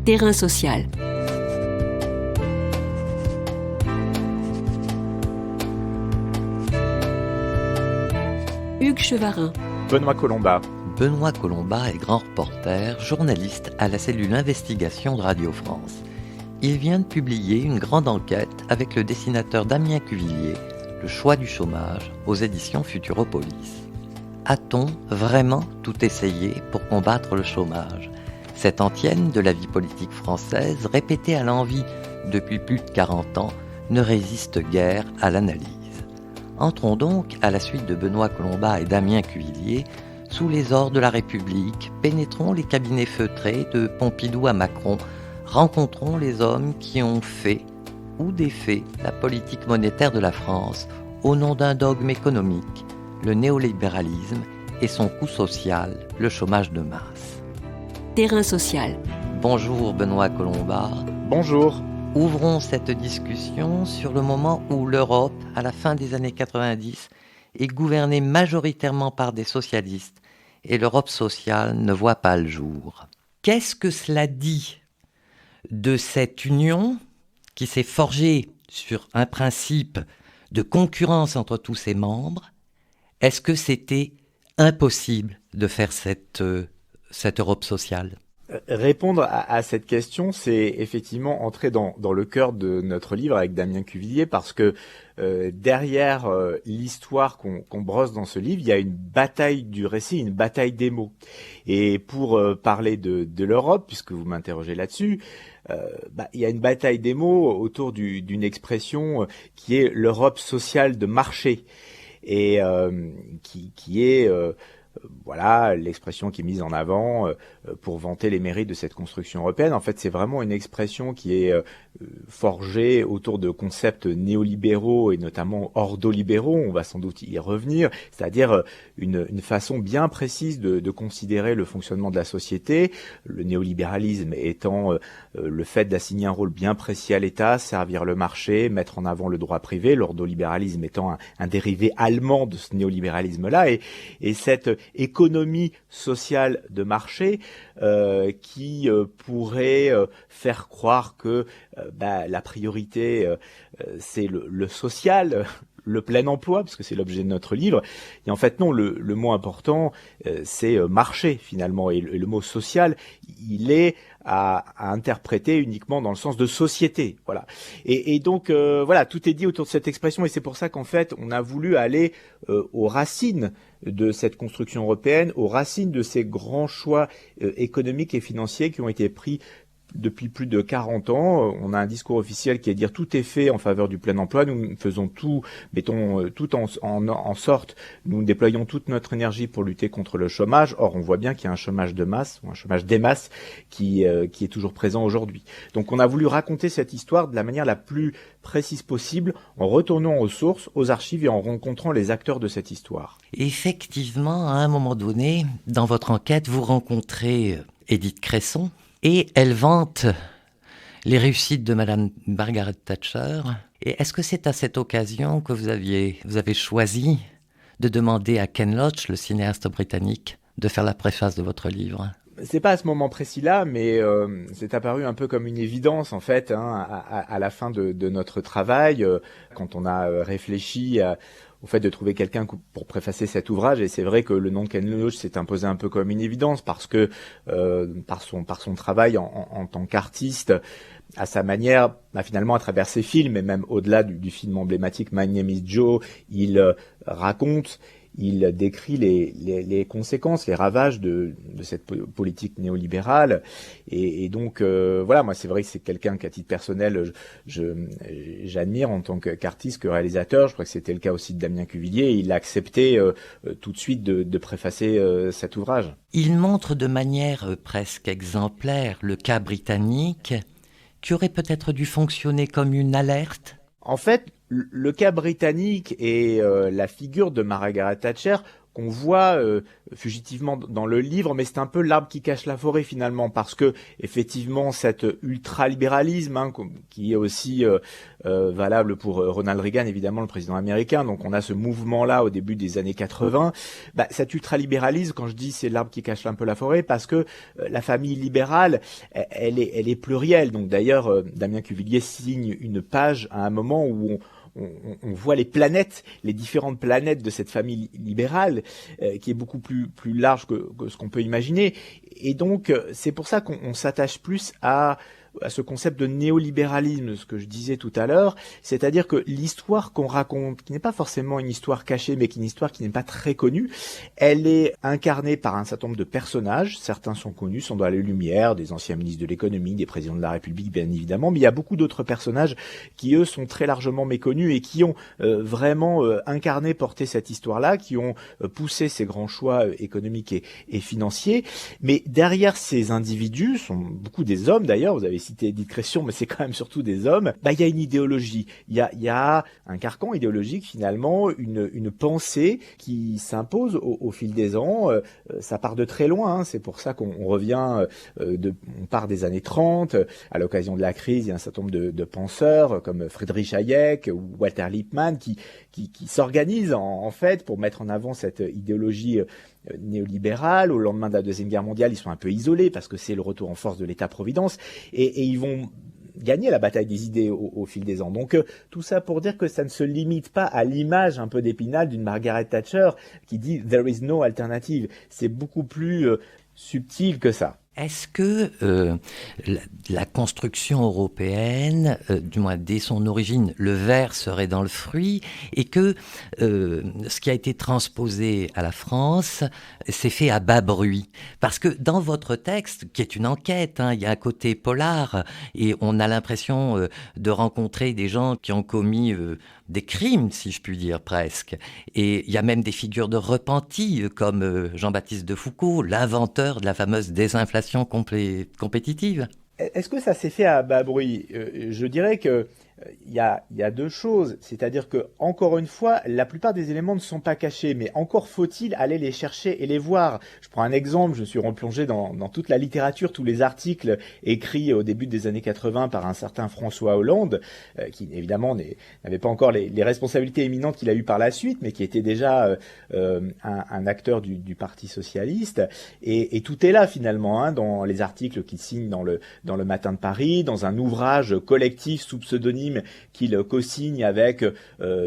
Terrain social. Hugues Chevarin. Benoît Colomba. Benoît Colomba est grand reporter, journaliste à la cellule Investigation de Radio France. Il vient de publier une grande enquête avec le dessinateur Damien Cuvillier, Le choix du chômage, aux éditions Futuropolis. A-t-on vraiment tout essayé pour combattre le chômage ? Cette antienne de la vie politique française, répétée à l'envi depuis plus de 40 ans, ne résiste guère à l'analyse. Entrons donc, à la suite de Benoît Colomba et Damien Cuvillier, sous les ors de la République, pénétrons les cabinets feutrés de Pompidou à Macron, rencontrons les hommes qui ont fait ou défait la politique monétaire de la France au nom d'un dogme économique, le néolibéralisme et son coût social, le chômage de masse. Terrain social. Bonjour Benoît Colomba. Bonjour. Ouvrons cette discussion sur le moment où l'Europe, à la fin des années 90, est gouvernée majoritairement par des socialistes et l'Europe sociale ne voit pas le jour. Qu'est-ce que cela dit de cette union qui s'est forgée sur un principe de concurrence entre tous ses membres? Est-ce que c'était impossible de faire cette Europe sociale? Répondre à cette question, c'est effectivement entrer dans le cœur de notre livre avec Damien Cuvillier, parce que derrière l'histoire qu'on brosse dans ce livre, il y a une bataille du récit, une bataille des mots. Et pour parler de l'Europe, puisque vous m'interrogez là-dessus, il y a une bataille des mots autour d'une expression qui est l'Europe sociale de marché, et qui est voilà l'expression qui est mise en avant pour vanter les mérites de cette construction européenne. En fait, c'est vraiment une expression qui est forgée autour de concepts néolibéraux et notamment ordolibéraux. On va sans doute y revenir, c'est-à-dire une façon bien précise de considérer le fonctionnement de la société. Le néolibéralisme étant le fait d'assigner un rôle bien précis à l'État, servir le marché, mettre en avant le droit privé. L'ordolibéralisme étant un dérivé allemand de ce néolibéralisme-là, et cette économie sociale de marché qui pourrait faire croire que la priorité c'est le social, le plein emploi, parce que c'est l'objet de notre livre. Et en fait, non, le mot important, c'est marché, finalement. Et le mot social, il est à interpréter uniquement dans le sens de société. Voilà. Et donc, voilà, tout est dit autour de cette expression. Et c'est pour ça qu'en fait, on a voulu aller aux racines de cette construction européenne, aux racines de ces grands choix économiques et financiers qui ont été pris depuis plus de 40 ans. On a un discours officiel qui est de dire tout est fait en faveur du plein emploi. Nous faisons tout, mettons tout en sorte, nous déployons toute notre énergie pour lutter contre le chômage. Or, on voit bien qu'il y a un chômage de masse, ou un chômage des masses, qui est toujours présent aujourd'hui. Donc, on a voulu raconter cette histoire de la manière la plus précise possible, en retournant aux sources, aux archives et en rencontrant les acteurs de cette histoire. Effectivement, à un moment donné, dans votre enquête, vous rencontrez Édith Cresson, et elle vante les réussites de Madame Margaret Thatcher. Et est-ce que c'est à cette occasion que vous avez choisi de demander à Ken Loach, le cinéaste britannique, de faire la préface de votre livre ? C'est pas à ce moment précis-là, mais c'est apparu un peu comme une évidence, en fait, à la fin de notre travail, quand on a réfléchi au fait de trouver quelqu'un pour préfacer cet ouvrage. Et c'est vrai que le nom de Ken Loach s'est imposé un peu comme une évidence, parce que par son travail en tant qu'artiste, à sa manière, finalement à travers ses films, et même au-delà du film emblématique My Name is Joe, il raconte, il décrit les conséquences, les ravages de cette politique néolibérale. Et donc, voilà, moi c'est vrai que c'est quelqu'un qu'à titre personnel, j'admire en tant qu'artiste, que réalisateur. Je crois que c'était le cas aussi de Damien Cuvillier. Il a accepté tout de suite de préfacer cet ouvrage. Il montre de manière presque exemplaire le cas britannique, qui aurait peut-être dû fonctionner comme une alerte. En fait, le cas britannique et la figure de Margaret Thatcher qu'on voit fugitivement dans le livre, mais c'est un peu l'arbre qui cache la forêt finalement, parce que effectivement cet ultralibéralisme qui est aussi valable pour Ronald Reagan, évidemment le président américain, donc on a ce mouvement-là au début des années 80, cet ultralibéralisme, quand je dis c'est l'arbre qui cache un peu la forêt, parce que la famille libérale, elle est plurielle, donc d'ailleurs Damien Cuvillier signe une page à un moment où on voit les planètes, les différentes planètes de cette famille libérale, qui est beaucoup plus large que ce qu'on peut imaginer. Et donc, c'est pour ça qu'on s'attache plus à ce concept de néolibéralisme, ce que je disais tout à l'heure, c'est-à-dire que l'histoire qu'on raconte, qui n'est pas forcément une histoire cachée, mais qui est une histoire qui n'est pas très connue, elle est incarnée par un certain nombre de personnages. Certains sont connus, sont dans les Lumières, des anciens ministres de l'économie, des présidents de la République, bien évidemment, mais il y a beaucoup d'autres personnages qui, eux, sont très largement méconnus et qui ont vraiment incarné, porté cette histoire-là, qui ont poussé ces grands choix économiques et financiers. Mais derrière ces individus, sont beaucoup des hommes d'ailleurs, vous avez cité Édith Cresson, mais c'est quand même surtout des hommes, il y a une idéologie, il y a un carcan idéologique finalement, une pensée qui s'impose au fil des ans. Ça part de très loin, c'est pour ça qu'on revient, on part des années 30, à l'occasion de la crise, il y a un certain nombre de penseurs comme Friedrich Hayek ou Walter Lippmann qui s'organisent en fait pour mettre en avant cette idéologie néolibérale. Au lendemain de la Deuxième Guerre mondiale, ils sont un peu isolés parce que c'est le retour en force de l'État-providence et ils vont gagner la bataille des idées au fil des ans. Donc tout ça pour dire que ça ne se limite pas à l'image un peu d'Épinal d'une Margaret Thatcher qui dit « there is no alternative ». C'est beaucoup plus subtil que ça. Est-ce que la construction européenne, du moins dès son origine, le ver serait dans le fruit, et que ce qui a été transposé à la France s'est fait à bas bruit? Parce que dans votre texte, qui est une enquête, il y a un côté polar, et on a l'impression de rencontrer des gens qui ont commis des crimes, si je puis dire, presque. Et il y a même des figures de repentis, comme Jean-Baptiste de Foucault, l'inventeur de la fameuse désinflation compétitive. Est-ce que ça s'est fait à bas bruit ? Je dirais que il y a deux choses, c'est-à-dire que encore une fois, la plupart des éléments ne sont pas cachés, mais encore faut-il aller les chercher et les voir. Je prends un exemple, je suis replongé dans toute la littérature, tous les articles écrits au début des années 80 par un certain François Hollande, qui évidemment n'avait pas encore les responsabilités éminentes qu'il a eues par la suite, mais qui était déjà un acteur du Parti socialiste. Et tout est là finalement, dans les articles qu'il signe dans le Matin de Paris, dans un ouvrage collectif sous pseudonyme qu'il co-signe avec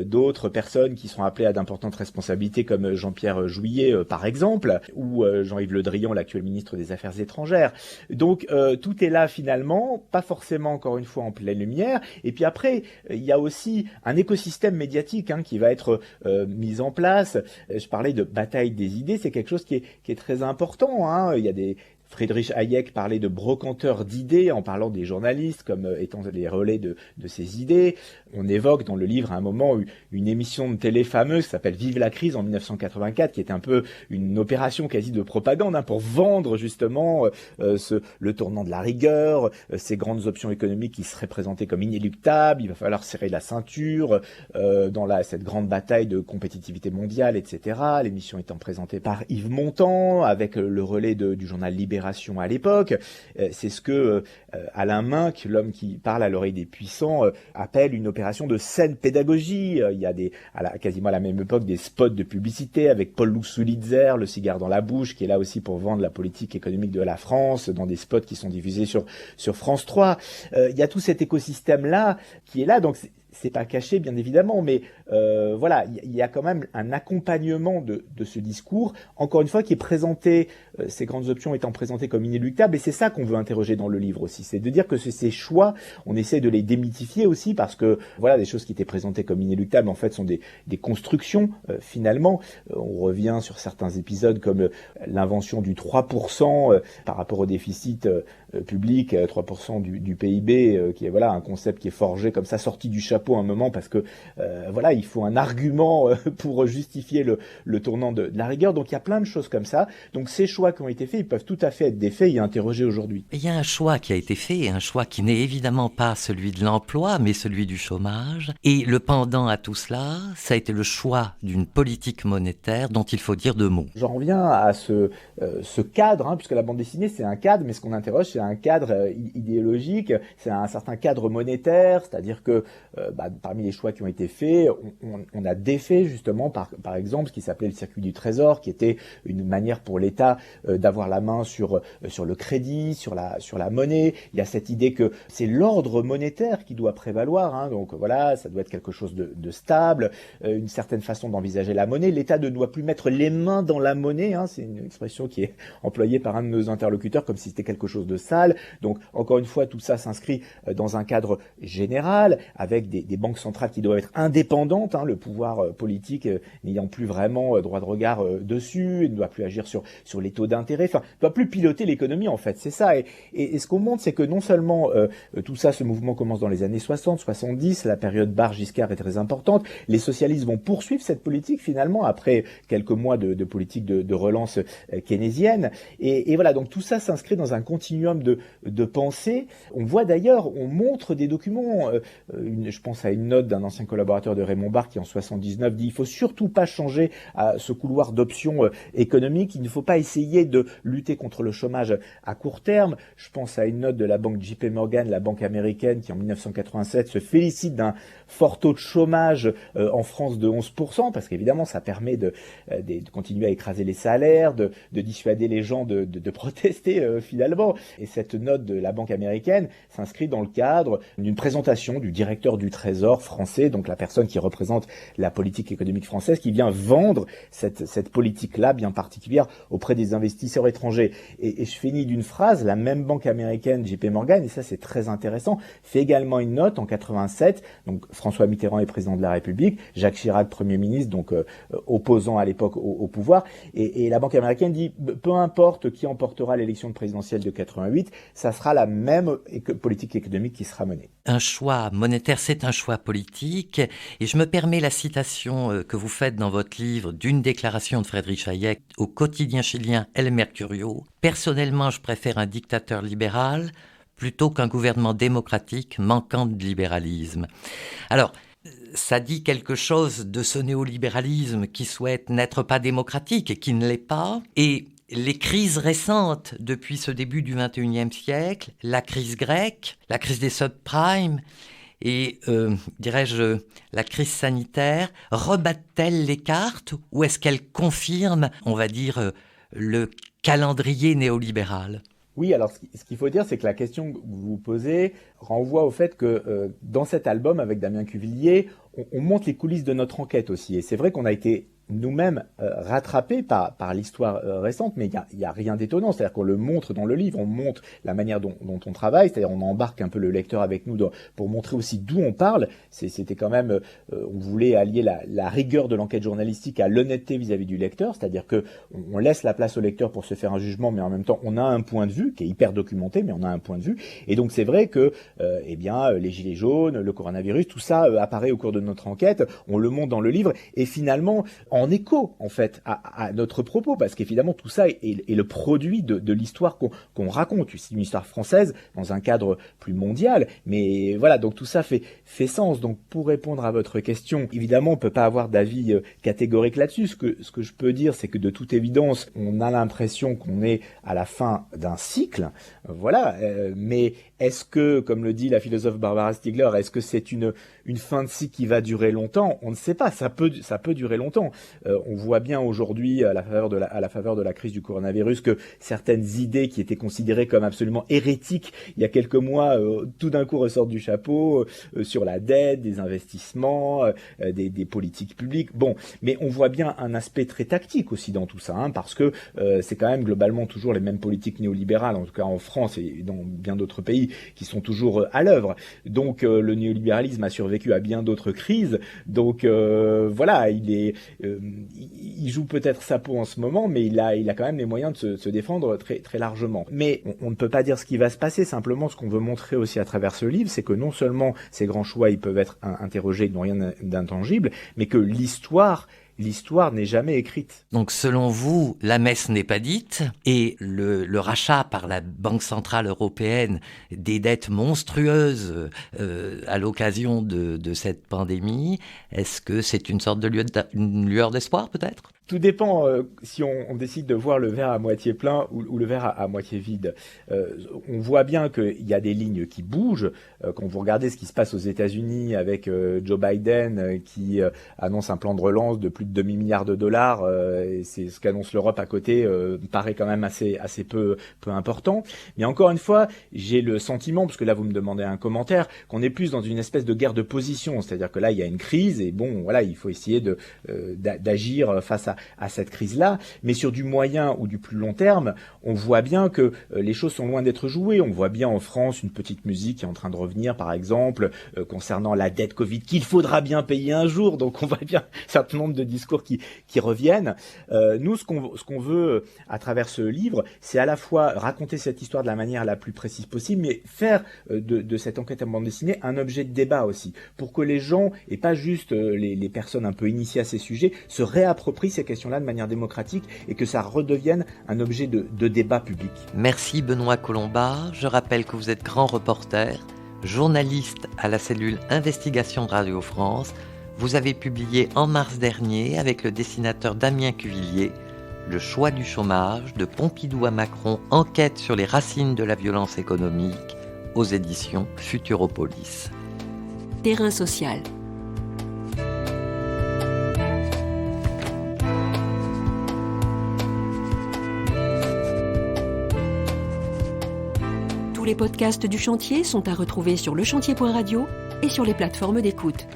d'autres personnes qui sont appelées à d'importantes responsabilités comme Jean-Pierre Jouyet par exemple, ou Jean-Yves Le Drian, l'actuel ministre des Affaires étrangères. Donc tout est là finalement, pas forcément encore une fois en pleine lumière. Et puis après, il y a aussi un écosystème médiatique qui va être mis en place. Je parlais de bataille des idées, c'est quelque chose qui est très important. Il y a Friedrich Hayek parlait de brocanteurs d'idées en parlant des journalistes comme étant les relais de ces idées. On évoque dans le livre à un moment une émission de télé fameuse qui s'appelle Vive la crise en 1984, qui était un peu une opération quasi de propagande pour vendre justement le tournant de la rigueur, ces grandes options économiques qui seraient présentées comme inéluctables. Il va falloir serrer la ceinture dans cette grande bataille de compétitivité mondiale, etc. L'émission étant présentée par Yves Montand avec le relais du journal Libération à l'époque. C'est ce que Alain Minck, l'homme qui parle à l'oreille des puissants, appelle une opération de saine pédagogie. Il y a quasiment à la même époque des spots de publicité avec Paul Louxoulitzer, le cigare dans la bouche, qui est là aussi pour vendre la politique économique de la France, dans des spots qui sont diffusés sur France 3. Il y a tout cet écosystème-là qui est là, donc c'est pas caché bien évidemment, mais voilà, il y a quand même un accompagnement de ce discours, encore une fois, qui est présenté, ces grandes options étant présentées comme inéluctables, et c'est ça qu'on veut interroger dans le livre aussi, c'est de dire que ces choix, on essaie de les démythifier aussi, parce que voilà, des choses qui étaient présentées comme inéluctables en fait sont des constructions finalement. On revient sur certains épisodes comme l'invention du 3% par rapport au déficit public, 3% du PIB, qui est voilà un concept qui est forgé comme ça, sorti du chapeau chapeau un moment parce que voilà, il faut un argument pour justifier le tournant de la rigueur. Donc il y a plein de choses comme ça. Donc ces choix qui ont été faits, ils peuvent tout à fait être des faits et interrogés aujourd'hui. Il y a un choix qui a été fait, un choix qui n'est évidemment pas celui de l'emploi, mais celui du chômage. Et le pendant à tout cela, ça a été le choix d'une politique monétaire dont il faut dire deux mots. J'en reviens à ce cadre, puisque la bande dessinée c'est un cadre, mais ce qu'on interroge c'est un cadre idéologique, c'est un certain cadre monétaire, c'est-à-dire que parmi les choix qui ont été faits, on a défait justement par exemple ce qui s'appelait le circuit du trésor, qui était une manière pour l'État d'avoir la main sur le crédit, sur la monnaie. Il y a cette idée que c'est l'ordre monétaire qui doit prévaloir, donc voilà, ça doit être quelque chose de stable, une certaine façon d'envisager la monnaie. L'État ne doit plus mettre les mains dans la monnaie, c'est une expression qui est employée par un de nos interlocuteurs comme si c'était quelque chose de sale. Donc encore une fois, tout ça s'inscrit dans un cadre général, avec des banques centrales qui doivent être indépendantes, le pouvoir politique n'ayant plus vraiment droit de regard dessus, il ne doit plus agir sur les taux d'intérêt, enfin, ne doit plus piloter l'économie en fait, c'est ça. Et ce qu'on montre, c'est que non seulement tout ça, ce mouvement commence dans les années 60, 70, la période Barre-Giscard est très importante, les socialistes vont poursuivre cette politique finalement après quelques mois de politique de relance keynésienne. Et voilà, donc tout ça s'inscrit dans un continuum de pensée. On voit d'ailleurs, on montre des documents, je pense à une note d'un ancien collaborateur de Raymond Barre qui en 79 dit il faut surtout pas changer ce couloir d'options économiques, il ne faut pas essayer de lutter contre le chômage à court terme. Je pense à une note de la banque JP Morgan, la banque américaine, qui en 1987 se félicite d'un fort taux de chômage en France de 11%, parce qu'évidemment ça permet de continuer à écraser les salaires, de dissuader les gens de protester finalement. Et cette note de la banque américaine s'inscrit dans le cadre d'une présentation du directeur du Trésor français, donc la personne qui représente la politique économique française, qui vient vendre cette politique-là bien particulière auprès des investisseurs étrangers. Et je finis d'une phrase, la même banque américaine, JP Morgan, et ça c'est très intéressant, fait également une note en 87, donc François Mitterrand est président de la République, Jacques Chirac Premier ministre, donc opposant à l'époque au pouvoir, et la banque américaine dit, peu importe qui emportera l'élection présidentielle de 88, ça sera la même politique économique qui sera menée. Un choix monétaire, c'est un choix politique, et je me permets la citation que vous faites dans votre livre d'une déclaration de Friedrich Hayek au quotidien chilien El Mercurio. Personnellement, je préfère un dictateur libéral plutôt qu'un gouvernement démocratique manquant de libéralisme. Alors, ça dit quelque chose de ce néolibéralisme qui souhaite n'être pas démocratique et qui ne l'est pas. Et les crises récentes depuis ce début du XXIe siècle, la crise grecque, la crise des subprimes et, dirais-je, la crise sanitaire, rebattent-elles les cartes ou est-ce qu'elles confirment, on va dire, le calendrier néolibéral ? Oui, alors ce qu'il faut dire, c'est que la question que vous vous posez renvoie au fait que dans cet album avec Damien Cuvillier, on montre les coulisses de notre enquête aussi. Et c'est vrai qu'on a été nous-mêmes rattrapés par l'histoire récente, mais il y a rien d'étonnant. C'est-à-dire qu'on le montre dans le livre, on montre la manière dont on travaille, c'est-à-dire on embarque un peu le lecteur avec nous pour montrer aussi d'où on parle. C'était quand même, on voulait allier la rigueur de l'enquête journalistique à l'honnêteté vis-à-vis du lecteur, c'est-à-dire que on laisse la place au lecteur pour se faire un jugement, mais en même temps on a un point de vue qui est hyper documenté, mais on a un point de vue. Et donc c'est vrai que les gilets jaunes, le coronavirus, tout ça apparaît au cours de notre enquête. On le montre dans le livre et finalement en écho en fait à notre propos, parce qu'évidemment tout ça est le produit de l'histoire qu'on raconte. C'est une histoire française dans un cadre plus mondial, mais voilà, donc tout ça fait sens. Donc pour répondre à votre question, évidemment on peut pas avoir d'avis catégorique là-dessus. Ce que je peux dire, c'est que de toute évidence on a l'impression qu'on est à la fin d'un cycle, voilà, mais est-ce que, comme le dit la philosophe Barbara Stiegler, est-ce que c'est une fin de cycle qui va durer longtemps ? On ne sait pas, ça peut durer longtemps. On voit bien aujourd'hui, à la faveur de la crise du coronavirus, que certaines idées qui étaient considérées comme absolument hérétiques il y a quelques mois, tout d'un coup ressortent du chapeau, sur la dette, des investissements, des politiques publiques. Bon, mais on voit bien un aspect très tactique aussi dans tout ça, parce que c'est quand même globalement toujours les mêmes politiques néolibérales, en tout cas en France et dans bien d'autres pays, qui sont toujours à l'œuvre. Donc le néolibéralisme a survécu à bien d'autres crises. Donc voilà, il est il joue peut-être sa peau en ce moment, mais il a quand même les moyens de se défendre très, très largement. Mais on ne peut pas dire ce qui va se passer. Simplement, ce qu'on veut montrer aussi à travers ce livre, c'est que non seulement ces grands choix, ils peuvent être interrogés, ils n'ont rien d'intangible, mais que l'histoire n'est jamais écrite. Donc selon vous, la messe n'est pas dite et le rachat par la Banque Centrale Européenne des dettes monstrueuses à l'occasion de cette pandémie, est-ce que c'est une sorte de lueur d'espoir peut-être ? Tout dépend si on décide de voir le verre à moitié plein ou le verre à moitié vide. On voit bien qu'il y a des lignes qui bougent. Quand vous regardez ce qui se passe aux États-Unis avec Joe Biden qui annonce un plan de relance de plus de $2,000 milliards, et c'est ce qu'annonce l'Europe à côté, paraît quand même assez peu important. Mais encore une fois, j'ai le sentiment, parce que là vous me demandez un commentaire, qu'on est plus dans une espèce de guerre de position. C'est-à-dire que là il y a une crise et bon voilà, il faut essayer d'agir face à cette crise-là, mais sur du moyen ou du plus long terme, on voit bien que les choses sont loin d'être jouées. On voit bien en France une petite musique qui est en train de revenir, par exemple, concernant la dette Covid, qu'il faudra bien payer un jour. Donc on voit bien un certain nombre de discours qui reviennent. Nous, ce qu'on veut à travers ce livre, c'est à la fois raconter cette histoire de la manière la plus précise possible, mais faire de cette enquête en bande dessinée un objet de débat aussi, pour que les gens, et pas juste les personnes un peu initiées à ces sujets, se réapproprient ces questions-là de manière démocratique et que ça redevienne un objet de débat public. Merci Benoît Colombard. Je rappelle que vous êtes grand reporter, journaliste à la cellule Investigation de Radio France. Vous avez publié en mars dernier avec le dessinateur Damien Cuvillier Le choix du chômage, de Pompidou à Macron, enquête sur les racines de la violence économique aux éditions Futuropolis. Terrain social. Tous les podcasts du chantier sont à retrouver sur lechantier.radio et sur les plateformes d'écoute.